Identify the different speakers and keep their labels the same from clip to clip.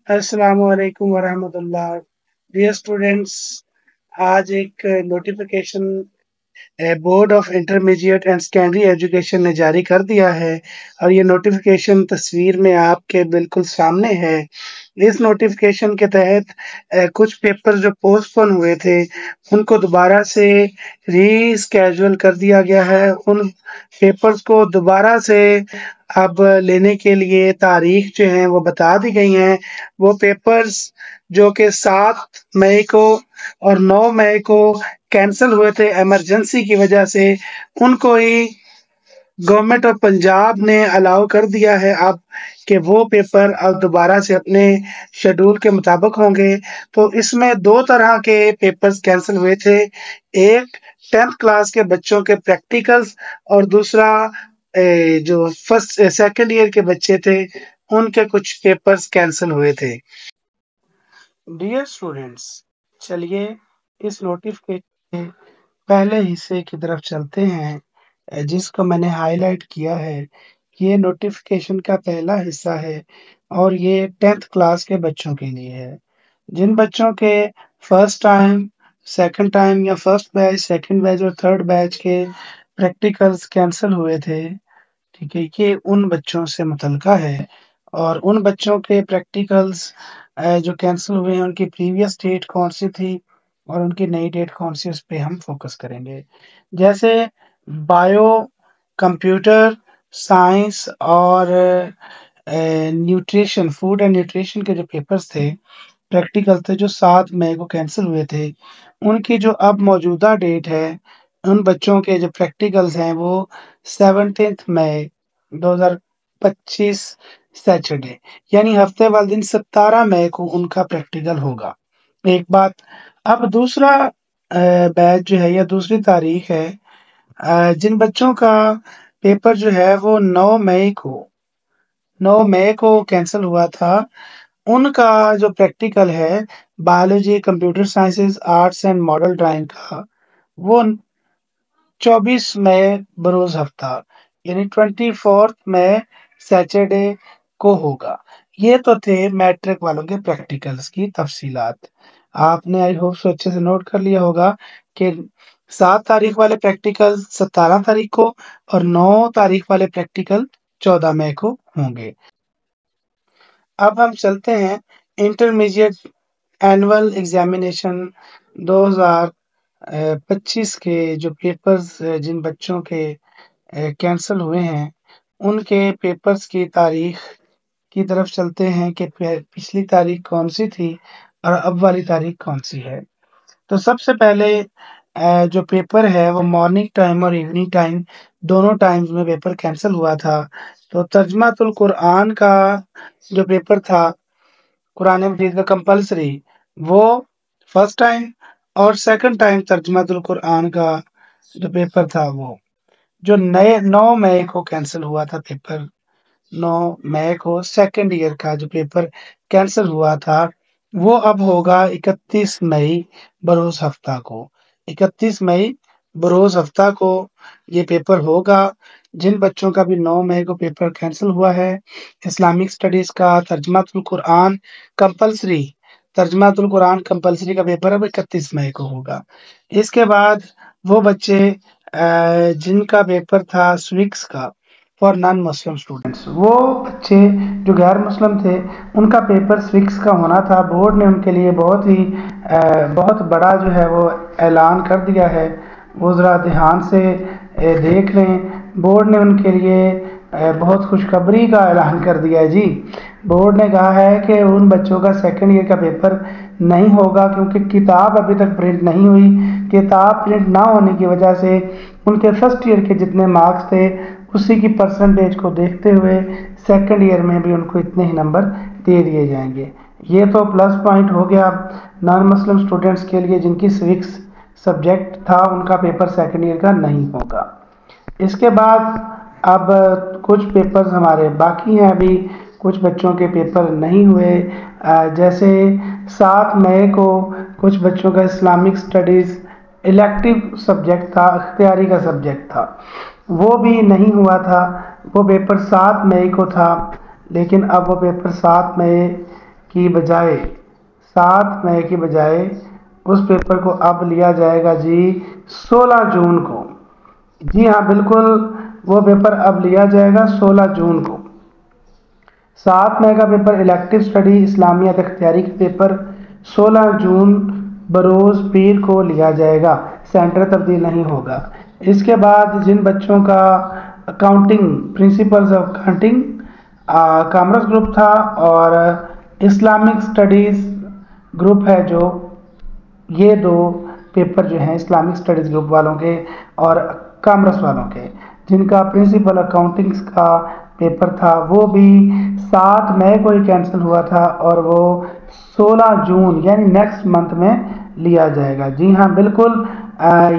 Speaker 1: अस्सलाम वालेकुम वरहमतुल्लाह। Dear students, आज एक notification board of intermediate and secondary education ने जारी कर दिया है और ये नोटिफिकेशन तस्वीर में आपके बिल्कुल सामने है। इस नोटिफिकेशन के तहत कुछ पेपर जो पोस्टपोन हुए थे उनको दोबारा से रीस्केड्यूल कर दिया गया है। उन पेपर्स को दोबारा से अब लेने के लिए तारीख जो है वो बता दी गई हैं। वो पेपर्स जो कि 7 मई को और 9 मई को कैंसल हुए थे इमरजेंसी की वजह से, उनको ही गवर्नमेंट ऑफ पंजाब ने अलाउ कर दिया है अब कि वो पेपर अब दोबारा से अपने शेड्यूल के मुताबिक होंगे। तो इसमें 2 तरह के पेपर्स कैंसल हुए थे। एक 10th क्लास के बच्चों के प्रैक्टिकल्स और दूसरा जो फर्स्ट सेकंड ईयर के बच्चे थे उनके कुछ पेपर्स कैंसल हुए थे। डियर स्टूडेंट्स, चलिए इस नोटिफिकेशन के पहले हिस्से की तरफ चलते हैं जिसको मैंने हाईलाइट किया है। ये नोटिफिकेशन का पहला हिस्सा है और ये 10th क्लास के बच्चों के लिए है। जिन बच्चों के फर्स्ट टाइम, सेकंड टाइम या फर्स्ट बैच, सेकंड बैच और थर्ड बैच के प्रैक्टिकल्स कैंसल हुए थे, ठीक है, ये उन बच्चों से मुतल्लिका है। और उन बच्चों के प्रैक्टिकल्स जो कैंसल हुए हैं उनकी प्रीवियस डेट कौन-सी थी और उनकी नई डेट कौन-सी, उस पे हम फ़ोकस करेंगे। जैसे बायो, कंप्यूटर साइंस और न्यूट्रिशन, फूड एंड न्यूट्रिशन के जो पेपर्स थे, प्रैक्टिकल थे जो 7 मई को कैंसल हुए थे, उनकी जो अब मौजूदा डेट है, उन बच्चों के जो प्रैक्टिकल्स हैं वो 17th मई 2025 सैटरडे यानी हफ्ते वाले दिन 17 मई को उनका प्रैक्टिकल होगा। एक बात। अब दूसरा बैच जो है या दूसरी तारीख है, जिन बच्चों का पेपर जो है वो 9 मई को कैंसल हुआ था, उनका जो प्रैक्टिकल है biology, computer sciences, arts and model drawing का, वो 24 मई बरोज़ हफ्ता यानी 24th मई सैटरडे को होगा। ये तो थे मैट्रिक वालों के प्रैक्टिकल्स की तफ़सीलात। आपने आई होप सो अच्छे से नोट कर लिया होगा कि 7 तारीख वाले प्रैक्टिकल 17 तारीख को और 9 तारीख वाले प्रैक्टिकल 14 मई को होंगे। अब हम चलते हैं इंटरमीडिएट एनुअल एग्ज़ामिनेशन 2025 के जो पेपर्स जिन बच्चों के कैंसल हुए हैं, उनके पेपर्स की तारीख की तरफ चलते हैं कि पिछली तारीख कौन-सी थी और अब वाली तारीख कौन-सी है। तो सबसे पहले जो पेपर है वो मॉर्निंग टाइम और इवनिंग टाइम दोनों टाइम्स में पेपर कैंसल हुआ था। तो तर्जुमातुल कुरआन का जो पेपर था, कुरान मजीद का कंपल्सरी, वो फर्स्ट टाइम और सेकंड टाइम तर्जुमातुल कुरआन का जो पेपर था वो जो नए 9 मई को कैंसल हुआ था पेपर। 9 मई को सेकंड ईयर का जो पेपर कैंसल हुआ था, वो अब होगा 31 मई बरोज़ हफ्ता को। 31 मई बरोज़ हफ्ता को ये पेपर होगा। जिन बच्चों का भी 9 मई को पेपर कैंसल हुआ है, इस्लामिक स्टडीज़ का तर्जुमातुल कुरआन कंपल्सरी का पेपर अब 31 मई को होगा। इसके बाद वो बच्चे जिनका पेपर था स्विक्स का फॉर नॉन मुस्लिम स्टूडेंट्स, वो बच्चे जो गैर मुस्लिम थे उनका पेपर स्विक्स का होना था। बोर्ड ने उनके लिए बहुत बड़ा जो है वो ऐलान कर दिया है। वो ज़रा ध्यान से देख लें। बोर्ड ने उनके लिए बहुत खुशखबरी का ऐलान कर दिया है जी। बोर्ड ने कहा है कि उन बच्चों का सेकंड ईयर का पेपर नहीं होगा क्योंकि किताब अभी तक प्रिंट नहीं हुई। किताब प्रिंट ना होने की वजह से उनके फर्स्ट ईयर के जितने मार्क्स थे उसी की परसेंटेज को देखते हुए सेकंड ईयर में भी उनको इतने ही नंबर दे दिए जाएंगे। ये तो प्लस पॉइंट हो गया नॉन मुस्लिम स्टूडेंट्स के लिए जिनकी सिविक्स सब्जेक्ट था, उनका पेपर सेकंड ईयर का नहीं होगा। इसके बाद अब कुछ पेपर्स हमारे बाकी हैं, अभी कुछ बच्चों के पेपर नहीं हुए। जैसे 7 मई को कुछ बच्चों का इस्लामिक स्टडीज़ इलेक्टिव सब्जेक्ट था, इख्तियारी का सब्जेक्ट था, वो भी नहीं हुआ था। वो पेपर 7 मई को था, लेकिन अब वो पेपर 7 मई کی بجائے 7 مئی کی بجائے اس پیپر کو اب لیا جائے گا جی 16 جون کو. جی ہاں بالکل، وہ پیپر اب لیا جائے گا 16 جون کو. 7 مئی کا پیپر الیکٹو اسٹڈی اسلامیات اختیاری کا پیپر 16 جون بروز پیر کو لیا جائے گا، سینٹر تبدیل نہیں ہوگا. اس کے بعد جن بچوں کا accounting principles of accounting commerce group تھا اور اسلامک اسٹڈیز گروپ ہے، جو یہ دو پیپر جو ہیں اسلامک اسٹڈیز گروپ والوں کے اور کامرس والوں کے، جن کا پرنسپل اکاؤنٹنگس کا پیپر تھا وہ بھی 7 مئی کو ہی کینسل ہوا تھا اور وہ 16 جون یعنی نیکسٹ منتھ میں لیا جائے گا. جی ہاں بالکل،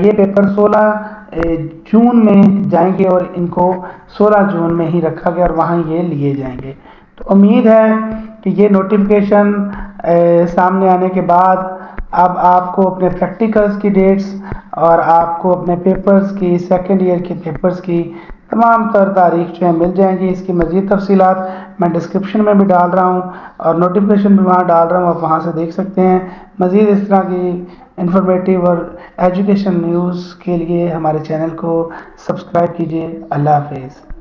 Speaker 1: یہ پیپر 16 جون میں جائیں گے اور ان کو 16 جون میں ہی رکھا گیا اور وہاں یہ لیے جائیں گے. تو امید ہے کہ یہ نوٹیفیکیشن سامنے آنے کے بعد اب آپ کو اپنے پریکٹیکلز کی ڈیٹس اور آپ کو اپنے پیپرز کی سیکنڈ ایئر کے پیپرز کی تمام تر تاریخ جو ہے مل جائیں گی. اس کی مزید تفصیلات میں ڈسکرپشن میں بھی ڈال رہا ہوں اور نوٹیفیکیشن بھی وہاں ڈال رہا ہوں، آپ وہاں سے دیکھ سکتے ہیں. مزید اس طرح کی انفارمیٹیو اور ایجوکیشن نیوز کے لیے ہمارے چینل کو سبسکرائب کیجیے. اللہ حافظ.